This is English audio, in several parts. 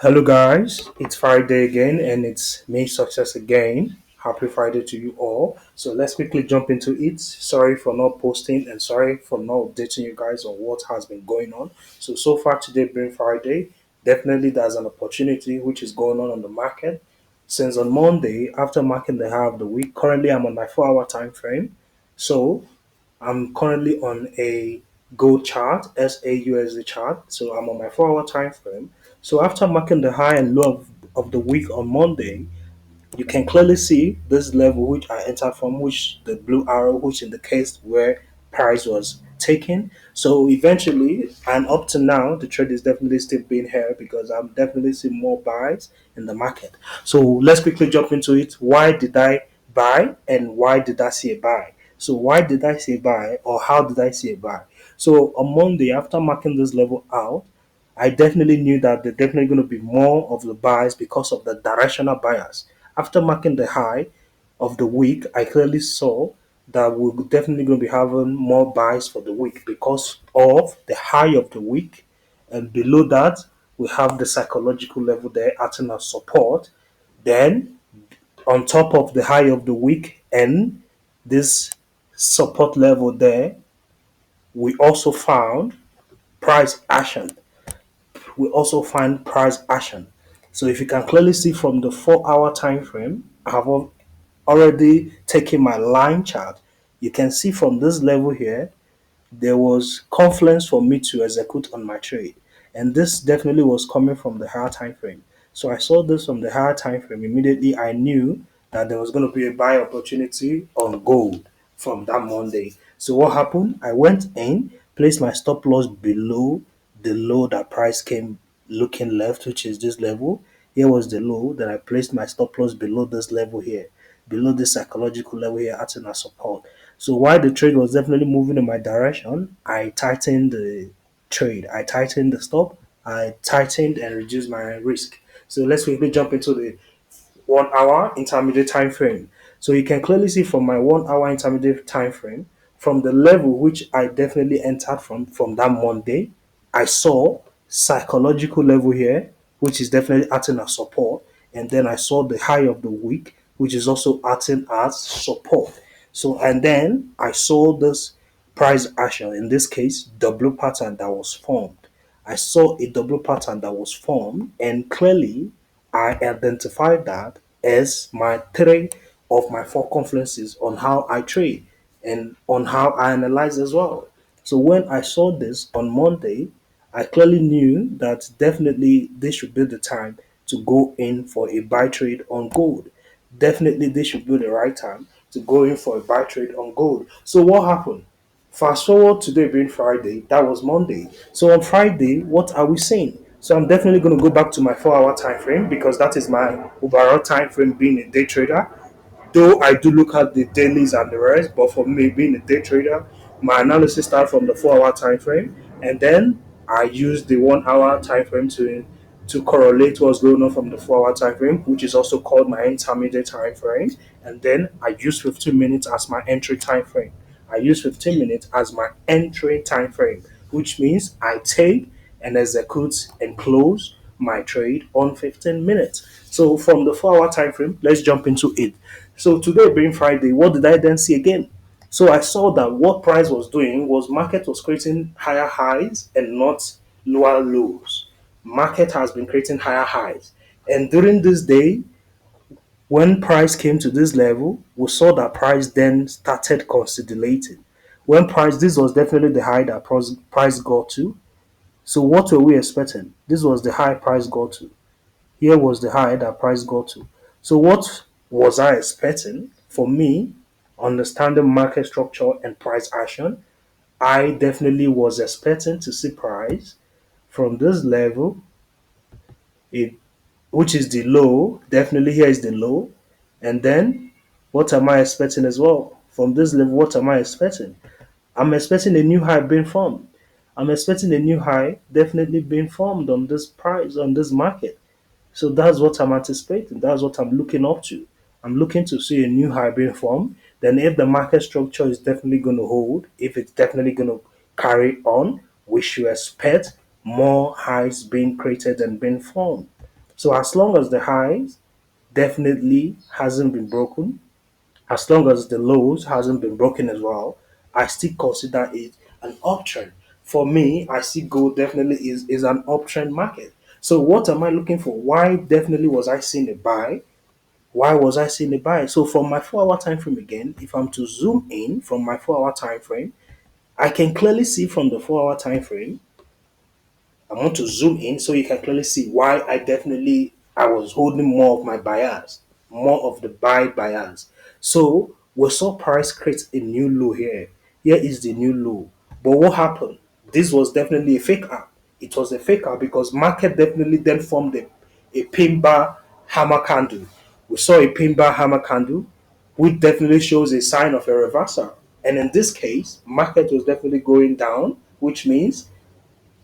Hello, guys. It's Friday again, and it's May Success again. Happy Friday to you all. So let's quickly jump into it. Sorry for not posting and sorry for not updating you guys on what has been going on. So far today being Friday, definitely there's an opportunity which is going on the market. Since on Monday, after marking the high of the week, currently I'm on my 4 hour time frame. So I'm currently on a gold chart, XAUUSD chart. So I'm on my 4 hour time frame. So after marking the high and low of the week on Monday, you can clearly see this level which I entered from, which the blue arrow, which indicates where price was taken. So eventually, and up to now, the trade is definitely still being held because I'm definitely seeing more buys in the market. So let's quickly jump into it. Why did I buy and why did I see a buy? So why did I say buy or how did I see a buy? So on Monday, after marking this level out, I definitely knew that there's definitely going to be more of the buys because of the directional bias. After marking the high of the week, I clearly saw that we're definitely going to be having more buys for the week because of the high of the week. And below that, we have the psychological level there acting as support. Then, on top of the high of the week and this support level there, we also found price action. We also find price action. So if you can clearly see from the 4 hour time frame, I have already taken my line chart. You can see from this level here, there was confluence for me to execute on my trade. And this definitely was coming from the higher time frame. So I saw this from the higher time frame. Immediately I knew that there was going to be a buy opportunity on gold from that Monday. So what happened? I went in, placed my stop loss below the low that price came looking left, which is this level. Here was the low. Then I placed my stop loss below this level here, below this psychological level here, acting as support. So while the trade was definitely moving in my direction, I tightened the trade. I tightened the stop. I tightened and reduced my risk. So let's quickly jump into the 1 hour intermediate time frame. So you can clearly see from my 1 hour intermediate time frame, from the level which I definitely entered from that Monday, I saw psychological level here, which is definitely acting as support, and then I saw the high of the week, which is also acting as support. So and then I saw this price action, in this case, double pattern that was formed. I saw a double pattern that was formed, and clearly I identified that as my three of my four confluences on how I trade and on how I analyze as well. So when I saw this on Monday, I clearly knew that definitely this should be the time to go in for a buy trade on gold. Definitely this should be the right time to go in for a buy trade on gold. So what happened? Fast forward today being Friday, that was Monday. So on Friday, what are we seeing? So I'm definitely going to go back to my 4 hour time frame because that is my overall time frame being a day trader. Though I do look at the dailies and the rest, but for me being a day trader, my analysis starts from the 4 hour time frame, and then I use the 1 hour time frame to correlate what's going on from the 4 hour time frame, which is also called my intermediate time frame, and then I use 15 minutes as my entry time frame. I use 15 minutes as my entry time frame, which means I take and execute and close my trade on 15 minutes. So from the 4 hour time frame, let's jump into it. So today being Friday, what did I then see again? So I saw that what price was doing was market was creating higher highs and not lower lows. Market has been creating higher highs. And during this day, when price came to this level, we saw that price then started consolidating. When price, this was definitely the high that price got to. So what were we expecting? This was the high price got to. Here was the high that price got to. So what was I expecting? For me, understanding market structure and price action, I definitely was expecting to see price from this level, it, which is the low. Definitely here is the low. And then what am I expecting as well? From this level, what am I expecting? I'm expecting a new high being formed. I'm expecting a new high definitely being formed on this price, on this market. So that's what I'm anticipating. That's what I'm looking up to. I'm looking to see a new high being formed. Then, if the market structure is definitely going to hold, if it's definitely going to carry on, we should expect more highs being created and being formed. So as long as the highs definitely hasn't been broken, as long as the lows hasn't been broken as well, I still consider it an uptrend. For me, I see gold definitely is an uptrend market. So what am I looking for? Why definitely was I seeing a buy? Why was I seeing a buy? So from my 4 hour time frame again, if I'm to zoom in from my 4 hour time frame, I can clearly see from the 4 hour time frame. I want to zoom in so you can clearly see why I was holding more of my buyers, more of the buy buyers. So we saw price create a new low here. Here is the new low. But what happened? This was definitely a fake out. It was a fake out because market definitely then formed a pin bar hammer candle. We saw a pin bar hammer candle, which definitely shows a sign of a reversal. And in this case, market was definitely going down, which means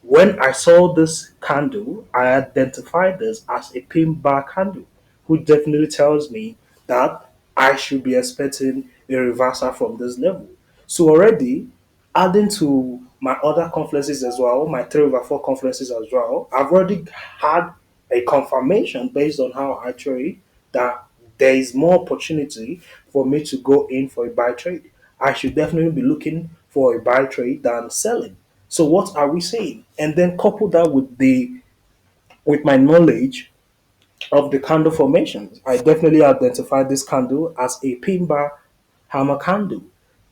when I saw this candle, I identified this as a pin bar candle, which definitely tells me that I should be expecting a reversal from this level. So already adding to my other conferences as well, my 3/4 conferences as well, I've already had a confirmation based on how I trade that there is more opportunity for me to go in for a buy trade. I should definitely be looking for a buy trade than selling. So what are we saying? And then couple that with my knowledge of the candle formations. I definitely identify this candle as a pin bar hammer candle,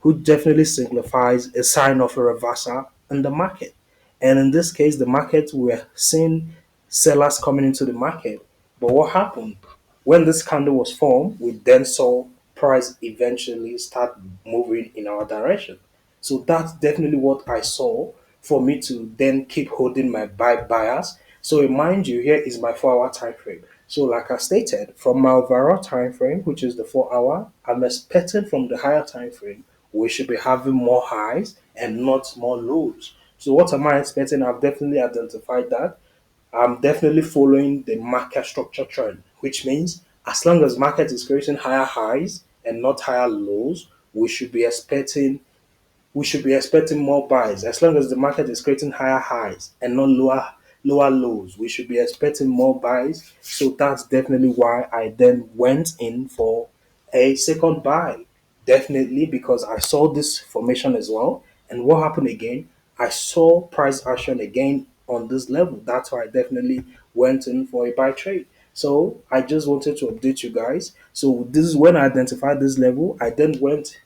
which definitely signifies a sign of a reversal in the market. And in this case, the market we're seeing sellers coming into the market. But what happened? When this candle was formed, we then saw price eventually start moving in our direction. So that's definitely what I saw for me to then keep holding my buy bias. So mind you, here is my 4 hour time frame. So like I stated, from my overall time frame, which is the 4 hour, I'm expecting from the higher time frame, we should be having more highs and not more lows. So what am I expecting? I've definitely identified that. I'm definitely following the market structure trend, which means as long as market is creating higher highs and not higher lows, we should be expecting more buys. As long as the market is creating higher highs and not lower lows, we should be expecting more buys. So that's definitely why I then went in for a second buy. Definitely because I saw this formation as well. And what happened again? I saw price action again on this level. That's why I definitely went in for a buy trade. So I just wanted to update you guys. So this is when I identified this level. I then went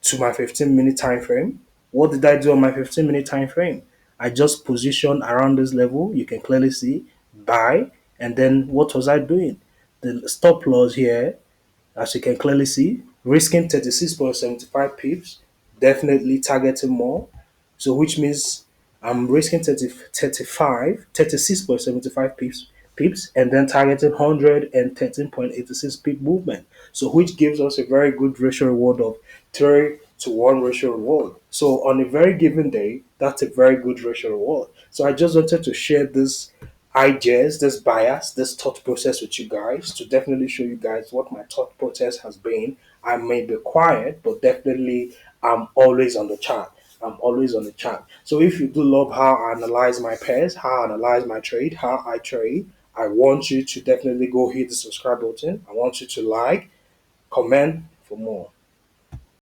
to my 15-minute time frame. What did I do on my 15-minute time frame? I just positioned around this level. You can clearly see buy. And then what was I doing? The stop loss here, as you can clearly see, risking 36.75 pips, definitely targeting more. So which means I'm risking 36.75 pips and then targeting 113.86 pip movement. So which gives us a very good ratio reward of 3-to-1 ratio reward. So on a very given day, that's a very good ratio reward. So I just wanted to share this ideas, this bias, this thought process with you guys to definitely show you guys what my thought process has been. I may be quiet, but definitely I'm always on the chart. I'm always on the chart. So if you do love how I analyze my pairs, how I analyze my trade, how I trade, I want you to definitely go hit the subscribe button. I want you to like, comment for more.